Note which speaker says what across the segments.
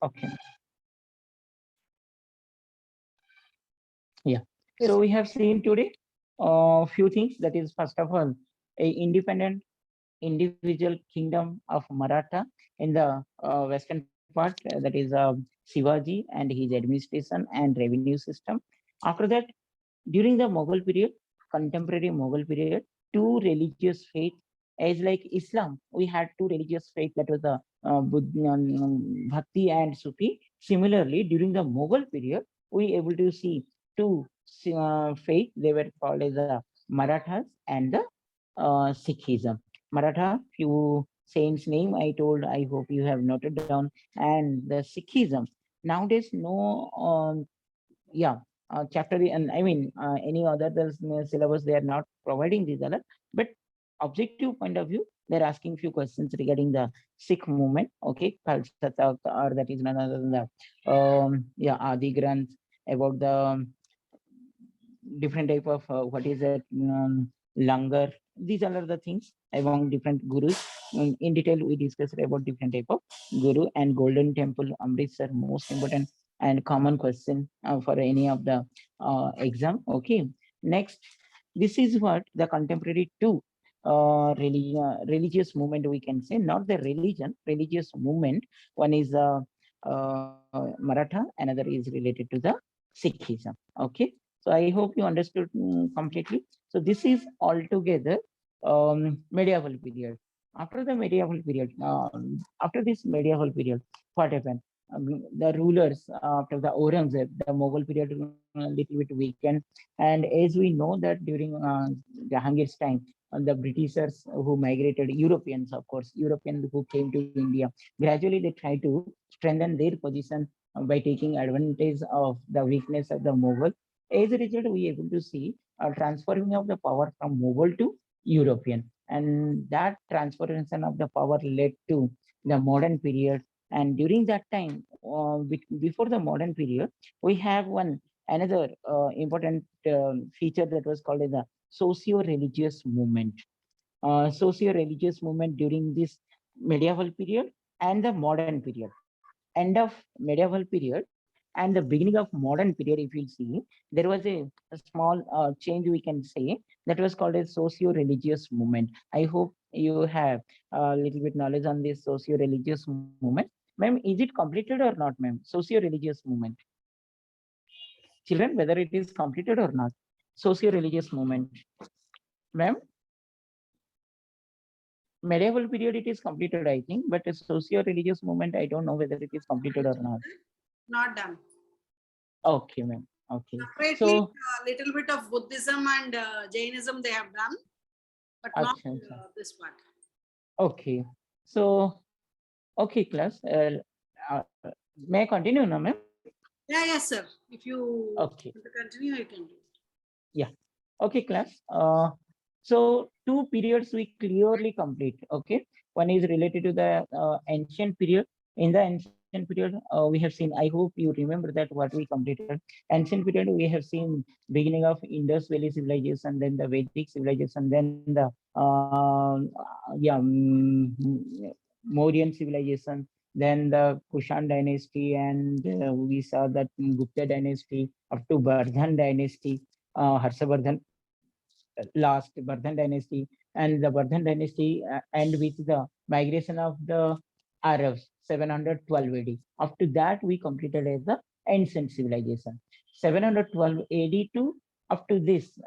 Speaker 1: Okay. Yeah.
Speaker 2: Yes.
Speaker 1: So we have seen today a few things. That is, first of all, a independent individual kingdom of Maratha in the western part, that is Sivaji and his administration and revenue system. After that, during the Mughal period, contemporary Mughal period, two religious faith, as like Islam, we had two religious faith, that was the Bhakti and Sufi. Similarly, during the Mughal period, we able to see two faith. They were called as the Marathas and the Sikhism. Maratha, few saints' name I told. I hope you have noted down. And the Sikhism. Nowadays, no, yeah, chapter and I mean any other syllabus they are not providing these other, but objective point of view they're asking few questions regarding the Sikh movement. Okay, Khalsa Takht, or that is none other than the yeah, Adi Granth, about the different type of what is it, langar. These are the things among different gurus. In detail we discussed about different type of guru and golden temple Amritsar, most important and common question for any of the exam. Okay, next, this is what the contemporary two religious movement, we can say, not the religion, religious movement. One is Maratha, another is related to the Sikhism. Okay, so I hope you understood completely. So this is altogether medieval period. After the medieval period, after this medieval period, what happened? The rulers after the Aurangzeb, the Mughal period a little bit weakened, and as we know that during Jahangir's time, the Britishers who migrated, Europeans, of course, Europeans who came to India, gradually they try to strengthen their position by taking advantage of the weakness of the Mughal. As a result, we are able to see a transferring of the power from Mughal to European, and that transformation of the power led to the modern period. And during that time, before the modern period, we have one another important feature that was called as the socio-religious movement. Socio-religious movement during this medieval period and the modern period. End of medieval period and the beginning of modern period, if you see, there was a small change, we can say, that was called a socio-religious movement. I hope you have a little bit knowledge on this socio-religious movement. Ma'am, is it completed or not, ma'am? Socio-religious movement. Children, whether it is completed or not. Socio-religious movement. Ma'am, medieval period it is completed, I think, but a socio-religious movement, I don't know whether it is completed or not.
Speaker 2: Not done.
Speaker 1: Okay, ma'am. Okay.
Speaker 2: Separately,
Speaker 1: So,
Speaker 2: a little bit of Buddhism and Jainism they have done, but not
Speaker 1: acha, acha.
Speaker 2: this part.
Speaker 1: Okay. So, okay, class. May I continue now, ma'am?
Speaker 2: Yeah, yes, sir. If you
Speaker 1: Okay.
Speaker 2: want to continue, you can do.
Speaker 1: Yeah. Okay, class. So two periods we clearly complete. Okay. One is related to the ancient period. In the ancient period, we have seen, I hope you remember that what we completed. Ancient period, we have seen beginning of Indus Valley civilization, then the Vedic civilization, then the yeah, Mauryan civilization, then the Kushan dynasty, and we saw that Gupta dynasty up to Bardhan dynasty, Harshavardhan, last Bardhan dynasty, and the Bardhan dynasty end with the migration of the Arabs, 712 AD. After that, we completed as the ancient civilization. 712 AD to up to this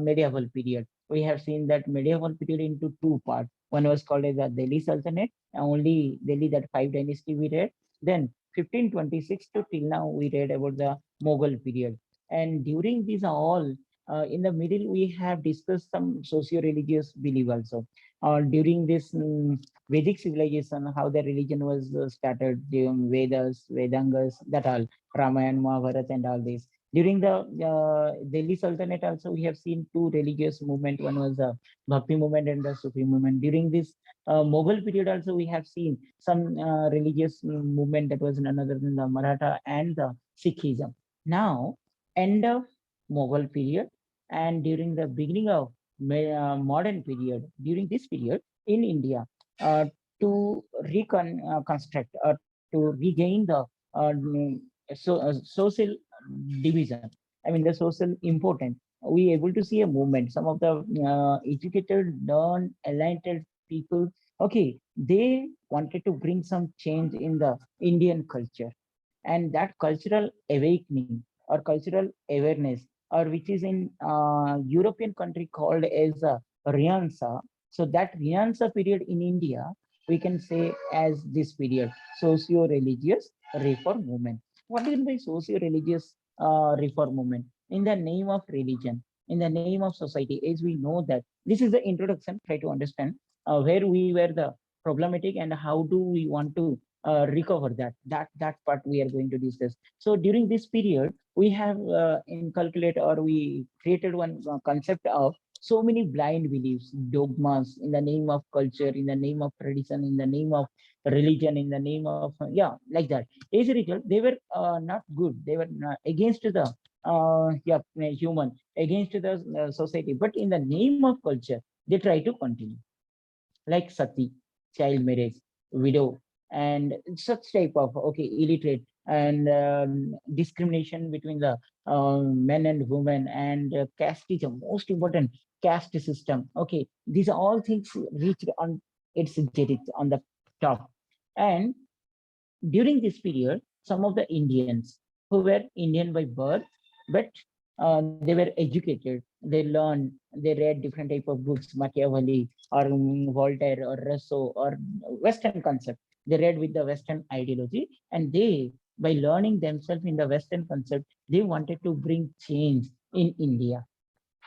Speaker 1: medieval period. We have seen that medieval period into two parts. One was called as the Delhi Sultanate, only Delhi, that five dynasty we read. Then 1526 to till now we read about the Mughal period. And during these all, in the middle, we have discussed some socio-religious belief also. During this Vedic civilization, how the religion was started, during Vedas, Vedangas, that all, Ramayana, Mahabharata, and all this. During the Delhi Sultanate also, we have seen two religious movement. One was the Bhakti movement and the Sufi movement. During this Mughal period also, we have seen some religious movement that was none other than the Maratha and the Sikhism. Now, end of Mughal period, and during the beginning of modern period, during this period in India, to reconstruct or to to regain the social division. I mean, the social importance. We able to see a movement. Some of the educated, learned, enlightened people, okay, they wanted to bring some change in the Indian culture, and that cultural awakening or cultural awareness, or which is in European country called as Riansa. So that Riansa period in India, we can say as this period, socio-religious reform movement. What do you mean by socio-religious reform movement? In the name of religion, in the name of society, as we know that this is the introduction, try to understand where we were the problematic and how do we want to recover that part we are going to discuss. So during this period, we have inculcated or we created one concept of so many blind beliefs, dogmas in the name of culture, in the name of tradition, in the name of religion, in the name of yeah, like that. As a result, they were not good. They were not against the yeah, human, against the society. But in the name of culture, they try to continue, like sati, child marriage, widow, and such type of okay, illiterate and discrimination between the men and women, and caste is the most important, caste system. Okay, these are all things reached on its zenith on the top. And during this period, some of the Indians who were Indian by birth, but they were educated, they learned, they read different type of books, Machiavelli or Voltaire or Rousseau or Western concept. They read with the Western ideology, and they, by learning themselves in the Western concept, they wanted to bring change in India.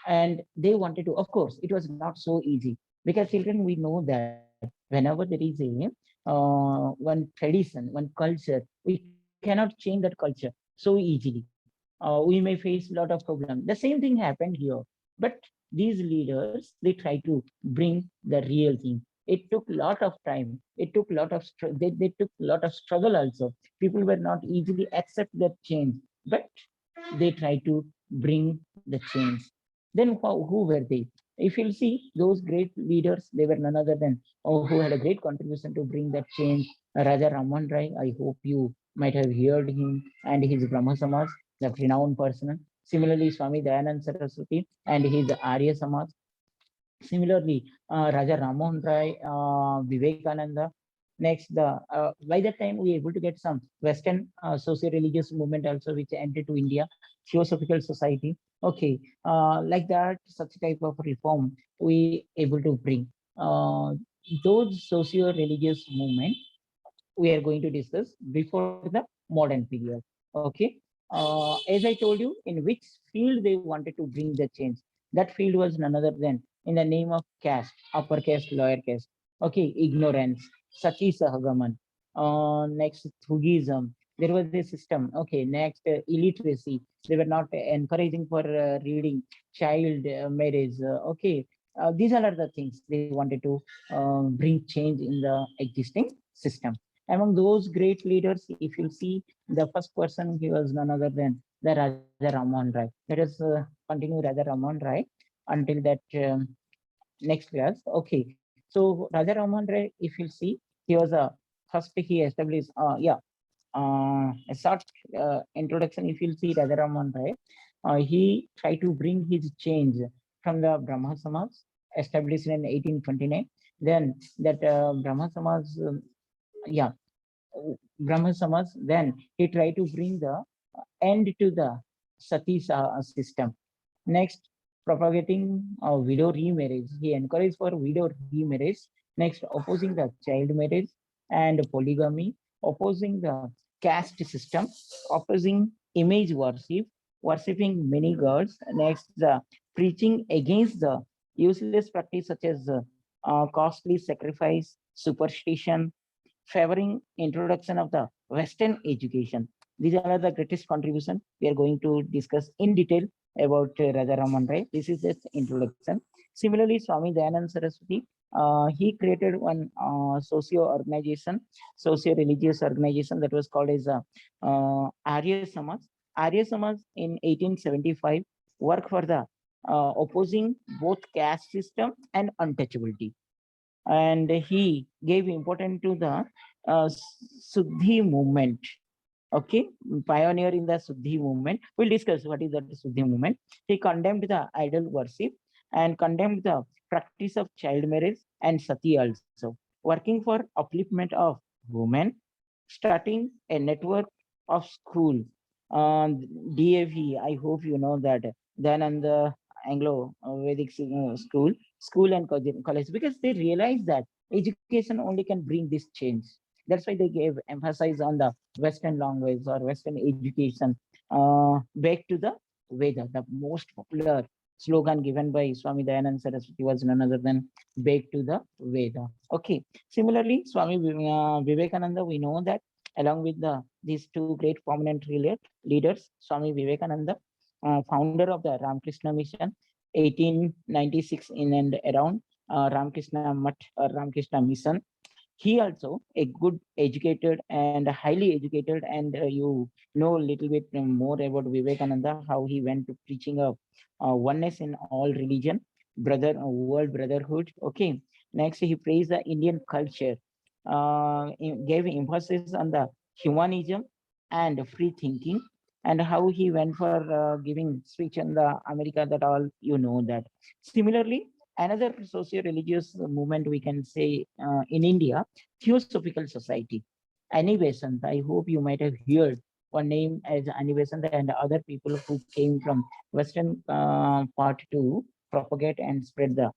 Speaker 1: And they wanted to, of course, it was not so easy, because children, we know that whenever there is a one tradition, one culture, we cannot change that culture so easily. We may face a lot of problems. The same thing happened here. But these leaders, they try to bring the real thing. It took a lot of time. It took a lot of they took a lot of struggle also. People were not easily accept that change, but they try to bring the change. Then who were they? If you'll see those great leaders, they were none other than who had a great contribution to bring that change. Raja Raman Rai, I hope you might have heard him, and his Brahma Samaj, the renowned person. Similarly, Swami Dayanand Saraswati and his Arya Samaj. Similarly, Raja Rammohn Rai, Vivekananda. Next, by that time we able to get some Western socio-religious movement also, which entered to India, Theosophical Society. Okay, like that, such type of reform we able to bring. Uh, those socio-religious movement we are going to discuss before the modern period. Okay. As I told you, in which field they wanted to bring the change. That field was none other than in the name of caste, upper caste, lower caste. Okay, ignorance, Sati Sahagaman. Next, Thugism. There was a system. Okay, next, illiteracy. They were not encouraging for reading, child marriage. Okay, these are the things they wanted to bring change in the existing system. Among those great leaders, if you see the first person, he was none other than the Raja Raman Rai. Let us continue Raja Raman Rai until that next class. Okay. So Raja Raman Rai, if you see, he was a first he established a short introduction. If you see Raja Raman Rai, he tried to bring his change from the Brahma Samaj established in 1829. Then that Brahma Samaj, yeah, Brahma Samaj, then he tried to bring the end to the Sati system. Next, propagating widow remarriage. He encouraged for widow remarriage. Next, opposing the child marriage and polygamy, opposing the caste system, opposing image worship, worshipping many gods. Next, the preaching against the useless practice such as costly sacrifice, superstition, favoring introduction of the Western education. These are the greatest contribution. We are going to discuss in detail about Raja Raman Rai. This is its introduction. Similarly, Swami Dayanand Saraswati, he created one socio-organization, socio-religious organization that was called as Arya Samaj. Arya Samaj in 1875 worked for the opposing both caste system and untouchability, and he gave importance to the Suddhi movement. Okay, pioneer in the Suddhi movement. We'll discuss what is that Suddhi movement. He condemned the idol worship and condemned the practice of child marriage and sati also, working for upliftment of women, starting a network of school. DAV, I hope you know that. Then and the Anglo Vedic school and college, because they realize that education only can bring this change. That's why they gave emphasis on the Western language or Western education. Back to the Veda, the most popular slogan given by Swami Dayananda Saraswati was none other than back to the Veda. Okay. Similarly, Swami Vivekananda, we know that along with these two great prominent leaders, Swami Vivekananda, founder of the Ramakrishna Mission, 1896 in and around Ramakrishna Mutt or Ramakrishna Mission. He also a good educated and highly educated, and you know a little bit more about Vivekananda, how he went to preaching of oneness in all religion, world brotherhood. Okay. Next, he praised the Indian culture, gave emphasis on the humanism and free thinking, and how he went for giving speech in the America, that all you know that. Similarly, another socio-religious movement we can say in India, Theosophical Society. Annie Besant, I hope you might have heard one name as Annie Besant and other people who came from Western part to propagate and spread the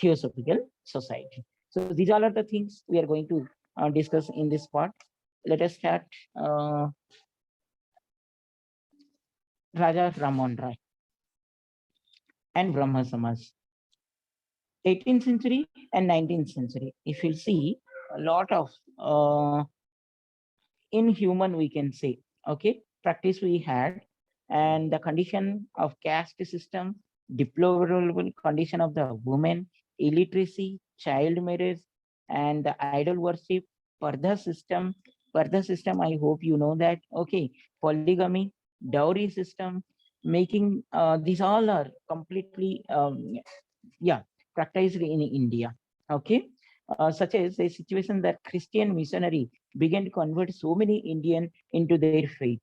Speaker 1: Theosophical Society. So these all are the things we are going to discuss in this part. Let us start. Uh, Raja Ramon Rai and Brahma Samaj. 18th century and 19th century. If you see a lot of inhuman, we can say, okay, practice we had, and the condition of caste system, deplorable condition of the women, illiteracy, child marriage, and the idol worship, Pardha system. Pardha system, I hope you know that. Okay, polygamy, dowry system, making these all are completely yeah, practiced in India. Okay, such as a situation that Christian missionary began to convert so many Indian into their faith.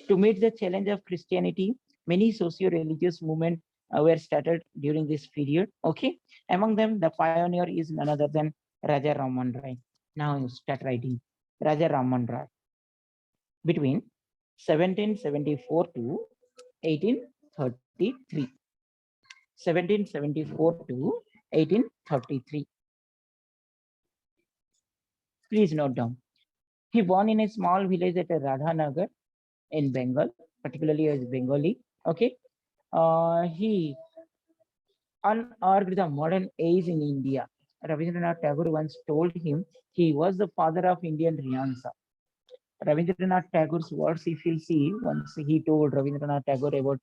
Speaker 1: To meet the challenge of Christianity, many socio-religious movements were started during this period. Okay, among them, the pioneer is none other than Raja Raman Rai. Now you start writing Raja Raman Rai between 1774 to 1833. 1774 to 1833. Please note down. He born in a small village at Radhanagar in Bengal, particularly as Bengali. Okay. He unearthed the modern age in India. Rabindranath Tagore once told him he was the father of Indian Renaissance. Rabindranath Tagore's words, if you'll see, once he told Rabindranath Tagore about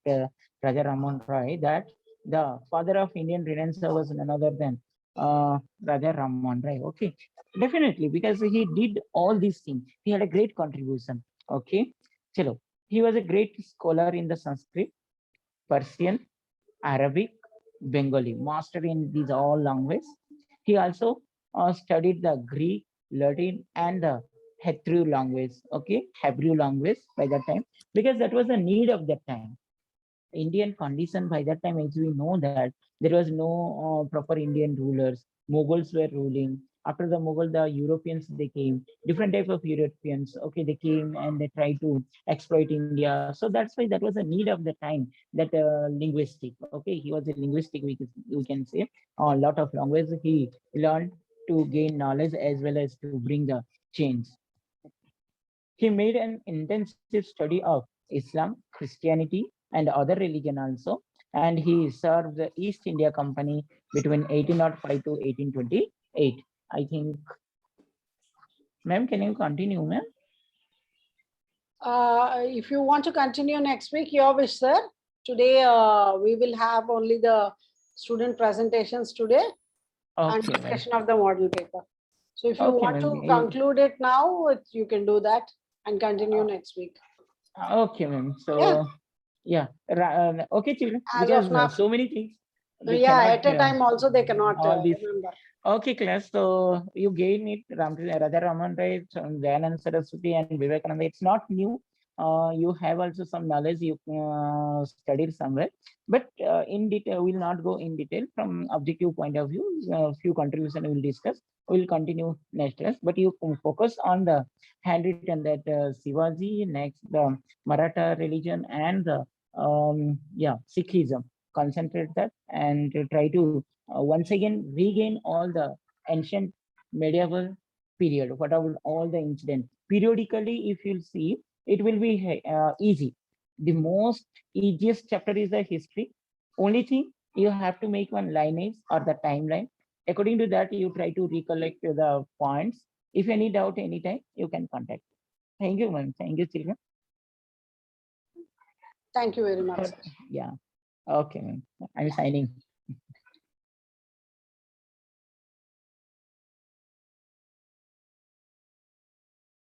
Speaker 1: Raja Raman Rai that the father of Indian Renaissance was none other than Raja Raman Rai. Okay, definitely, because he did all these things. He had a great contribution. Okay, chalo. He was a great scholar in the Sanskrit, Persian, Arabic, Bengali, master in these all languages. He also studied the Greek, Latin, and the Hebrew language. Okay, Hebrew language by that time, because that was the need of that time. Indian condition by that time, as we know that there was no proper Indian rulers. Mughals were ruling. After the Mughal, the Europeans they came, different type of Europeans. Okay, they came and they tried to exploit India. So that's why that was a need of the time. That linguistic. Okay, he was a linguistic. We can say a lot of language he learned to gain knowledge as well as to bring the change. He made an intensive study of Islam, Christianity, and other religion also. And he served the East India Company between 1805 to 1828. I think, ma'am, can you continue, ma'am?
Speaker 2: If you want to continue next week, your wish, sir. Today, we will have only the student presentations today and
Speaker 1: Okay, ma'am.
Speaker 2: discussion of the model paper. So if you
Speaker 1: Okay,
Speaker 2: want to
Speaker 1: ma'am.
Speaker 2: conclude it now, you can do that and continue next week.
Speaker 1: Okay, ma'am.
Speaker 2: Yeah.
Speaker 1: So, yeah. Okay, children,
Speaker 2: As
Speaker 1: because
Speaker 2: of now,
Speaker 1: so many things they
Speaker 2: Yeah,
Speaker 1: cannot
Speaker 2: at a time also they cannot
Speaker 1: all these.
Speaker 2: remember.
Speaker 1: Okay, class. So you gain it, Radha Raman Ray, Dayanand Saraswati, and Vivekananda. It's not new. You have also some knowledge you studied somewhere, but in detail, we'll not go in detail from objective point of view. Few contribution we'll discuss. We'll continue next class, but you can focus on the handwritten that Sivaji, next the Maratha religion, and the yeah, Sikhism. Concentrate that and try to once again regain all the ancient medieval period, whatever all the incidents. Periodically, if you'll see, it will be easy. The most easiest chapter is the history. Only thing you have to make one lineage or the timeline. According to that, you try to recollect the points. If any doubt anytime, you can contact. Thank you, ma'am. Thank you, children.
Speaker 2: Thank you very much, sir.
Speaker 1: Yeah. Okay, ma'am. I'm signing.